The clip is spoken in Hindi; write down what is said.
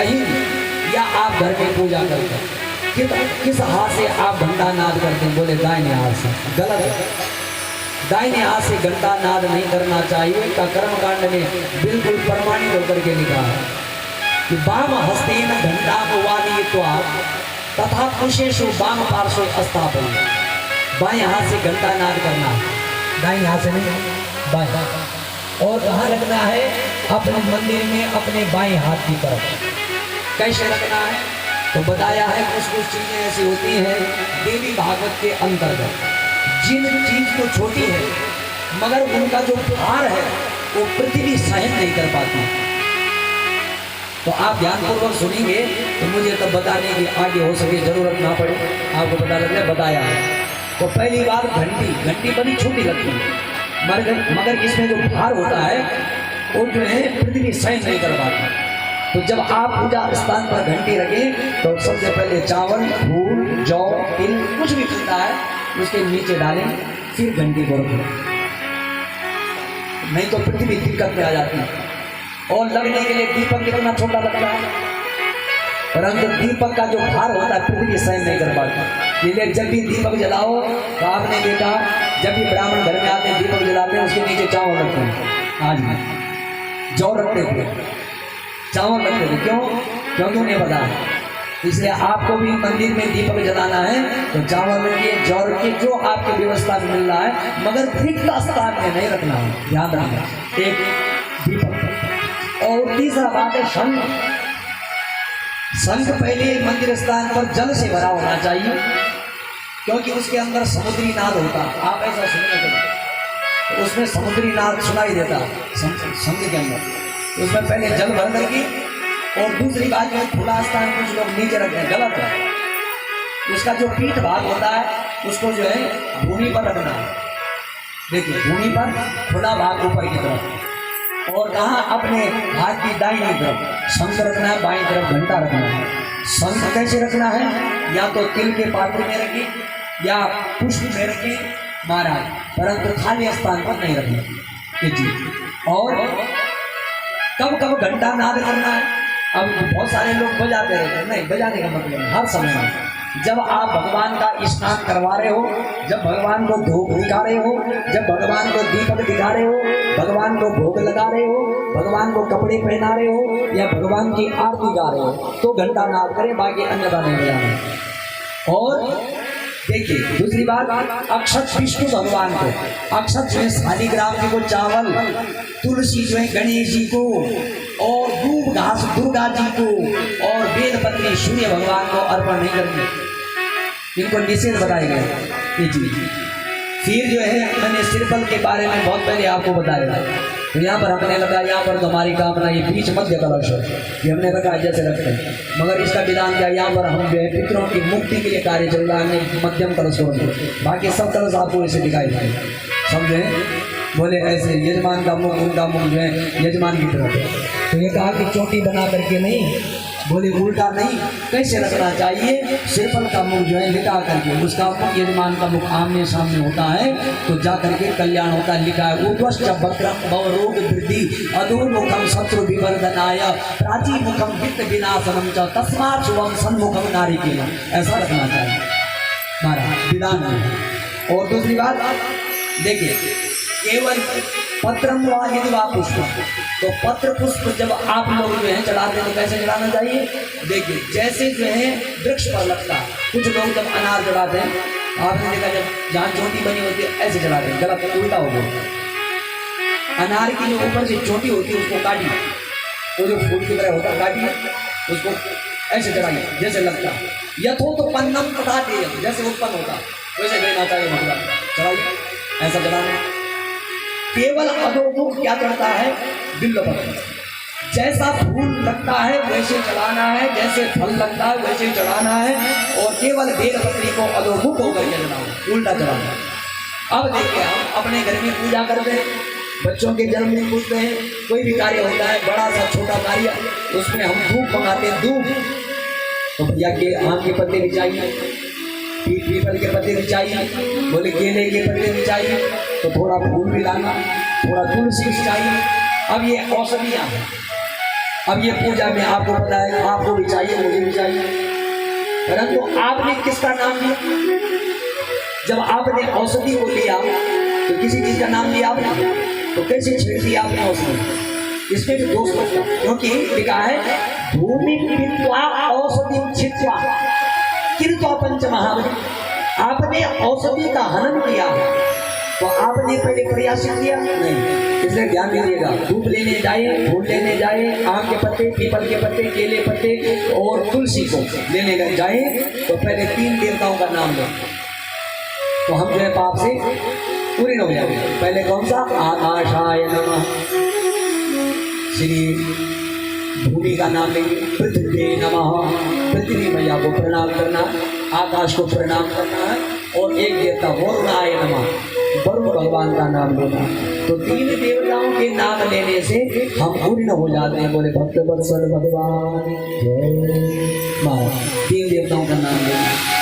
कहीं या आप घर में पूजा करते हैं, किस हाथ से आप घंटा नाद करते हैं? बोले दाहिने हाथ से। गलत है, दाहिने हाथ से घंटा नाद नहीं करना चाहिए। का कर्मकांड में बिल्कुल प्रमाणित होकर के लिखा है कि वाम हस्तेन घंटा वादयित्वा तथा कुशेषु वाम पार्श्वे स्थापन। बाएं हाथ से घंटा नाद करना, दाहिने हाथ से नहीं, बाएं। और कहाँ रखना है? अपने मंदिर में अपने बाएं हाथ की तरफ। कैसे रखना है? तो बताया है कुछ चीजें ऐसी होती हैं देवी भागवत के अंतर्गत, जिन चीज तो छोटी है मगर उनका जो भार है वो पृथ्वी सहन नहीं कर पाती। तो आप ध्यानपूर्वक सुनेंगे तो मुझे तब बताने की आगे हो सके जरूरत ना पड़े, आपको पता लग जाए। बताया है तो पहली बार घंटी बड़ी छोटी लगती है मगर इसमें जो भार होता है वो जो है पृथ्वी सहन नहीं कर पाती। तो जब आप पूजा स्थान पर घंटी रखें तो सबसे पहले चावल, फूल, जौ, तिल कुछ भी मिलता है उसके नीचे डालें, फिर घंटी को रखें, नहीं तो पृथ्वी दिक्कत में आ जाती है। और लगने के लिए दीपक कितना छोटा लगता है, परंतु दीपक का जो भार होता है पृथ्वी सहन नहीं कर पाती। इसलिए जब भी दीपक जलाओ तो आपने देखा जब भी ब्राह्मण घर में आते हैं दीपक जलाते हैं उसके नीचे चावल रखते हैं। आज भी जौ रखते थे, चावल रखते थे, क्यों? क्योंकि उन्हें पता है। इसलिए आपको भी मंदिर में दीपक जलाना है तो चावल रखिए, जौ रखिए, जो आपकी व्यवस्था में मिल रहा है, मगर रिक्त स्थान में नहीं रखना है, ध्यान रखना। एक दीपक। और तीसरा बात है शंख। शंख पहले मंदिर स्थान पर जल से भरा होना चाहिए, क्योंकि उसके अंदर समुद्री नाद होता। आप ऐसा सुनने तो उसमें समुद्री नाद सुनाई देता शंख के अंदर। उसमें पहले जल भर करके, और दूसरी बात में खुला स्थान कुछ लोग नीचे रखते हैं, गलत है। उसका जो पीठ भाग होता है उसको जो है भूमि पर रखना है। देखिए भूमि पर, खुला भाग ऊपर की तरफ, और कहाँ? अपने हाथ की दाहिनी तरफ शंख रखना है, बाईं तरफ घंटा रखना है। शंख कैसे रखना है? या तो तिल के पात्र में रखें या पुष्प में रखें महाराज, परंतु खाली स्थान पर नहीं रखना। और कब कब घंटा नाद करना है? अब बहुत सारे लोग बजाते रहते हैं, नहीं, बजाने का मतलब हर समय में। जब आप भगवान का स्नान करवा रहे हो, जब भगवान को धूप दिखा रहे हो, जब भगवान को दीपक दिखा रहे हो, भगवान को भोग लगा रहे हो, भगवान को कपड़े पहना रहे हो या भगवान की आरती गा रहे हो तो घंटा नाद करें, बाकी अन्यथा नहीं बजाना। और देखिए दूसरी बात, अक्षत विष्णु भगवान को, अक्षत जो है शालिग्राम जी को चावल, तुलसी जो है गणेश जी को, और दूब घास दुर्गा जी को, और बेलपत्री सूर्य भगवान को अर्पण नहीं करनी। इनको निषेध बताए गए जी। फिर जो है मैंने श्रीफल के बारे में बहुत पहले आपको बताया, तो यहाँ पर हमने लगा, यहाँ पर तो हमारी कामना ये बीच मध्य कलश है, ये हमने रखा जैसे रखते हैं, मगर इसका विधान क्या? यहाँ पर हम जो है पितरों की मुक्ति के लिए कार्य चल रहा है, मध्यम कलश हो, बाकी सब कलश आपको ऐसे दिखाई देंगे, समझे? बोले ऐसे यजमान का मुख, उनका मुख जो है यजमान की तरफ है। तो ये कहा कि चोटी बना करके नहीं, बोले उल्टा नहीं, कैसे रखना चाहिए? श्रीफल का मुख जो है लिखा करके, उसका मुख यजमान का मुख आमने सामने होता है तो जा करके कल्याण होता है। लिखा है ऊर्ध्वश्च वक्रम भवरोग वृद्धि अधोमुखम शत्रु विवर्धनाय प्राची मुखम वित्त विनाशनम च तस्मात् शुभम सन्मुखम नारिकेलम। ऐसा रखना चाहिए महाराज विधान में। और दूसरी बात देखिए, केवल पत्रम वा यदि वा पुष्प, तो पत्र पुष्प जब आप लोग जो है चढ़ाते हैं तो कैसे चढ़ाना चाहिए? देखिए जैसे जो है वृक्ष पर लगता है, कुछ लोग जब अनार चढ़ाते हैं, आपने देखा जब जहाँ चोटी बनी होती है ऐसे चढ़ाते हैं, गलत, उल्टा हो गया। अनार की जो ऊपर से चोटी होती है उसको काटिए, वो जो फूल की तरह होता है काटिए, उसको ऐसे चढ़ाइए जैसे लगता है। यथो तो पन्नम तथा देयम, जैसे उत्पन्न होता है वैसे देना चाहिए भगवान, चढ़ाइए, ऐसा चढ़ाना। केवल अधोमुख क्या करता है? बिल्वपत्र। जैसा फूल लगता है वैसे चढ़ाना है, जैसे फल लगता है वैसे चढ़ाना है, और केवल बेलपत्री को अधोमुख होकर के चढ़ाना, उल्टा चढ़ाना। अब देखिए हम अपने घर में पूजा करते हैं, बच्चों के जन्मदिन पूछते हैं, कोई भी कार्य होता है बड़ा सा छोटा कार्य, उसमें हम धूप मंगाते हैं, धूप। तो भैया के आम के पत्ते भी चाहिए, पीपल के पत्ते भी चाहिए, बोले केले के पत्ते भी चाहिए, तो थोड़ा फूल भी लाना, थोड़ा तुलसी भी चाहिए। अब ये औषधियाँ हैं, अब ये पूजा में आपको पता है, आपको भी चाहिए, मुझे भी चाहिए, परंतु आपने किसका नाम लिया? जब आपने औषधि को लिया तो किसी चीज का नाम लिया आपने, तो कैसे छेड़ दिया आपने औषधि? इसमें भी दोष लगता, क्योंकि लिखा है भूमि पित्वा औषधि छित्वा कृत्वा पंच महाबली। आपने औषधि का हनन किया, तो आपने पहले प्रयास किया नहीं, इसलिए ध्यान दीजिएगा। धूप लेने जाए, फूल लेने जाए, आम के पत्ते, पीपल के पत्ते, केले पत्ते और तुलसी को लेने जाए तो पहले 3 देवताओं का नाम लो, तो हम जो है पाप से पूरी हो जाएंगे। पहले कौन सा? आकाशाय नमः, श्री भूमि का नाम लेंगे, पृथ्वी नमः, पृथ्वी मैया को प्रणाम करना, आकाश को प्रणाम करना है, और एक देवता वरुणाय नमः, वरुण भगवान का नाम लेना। तो 3 देवताओं के नाम लेने से हम पूर्ण हो जाते हैं। बोले भक्त वत्सल भगवान जय। 3 देवताओं का नाम लेना।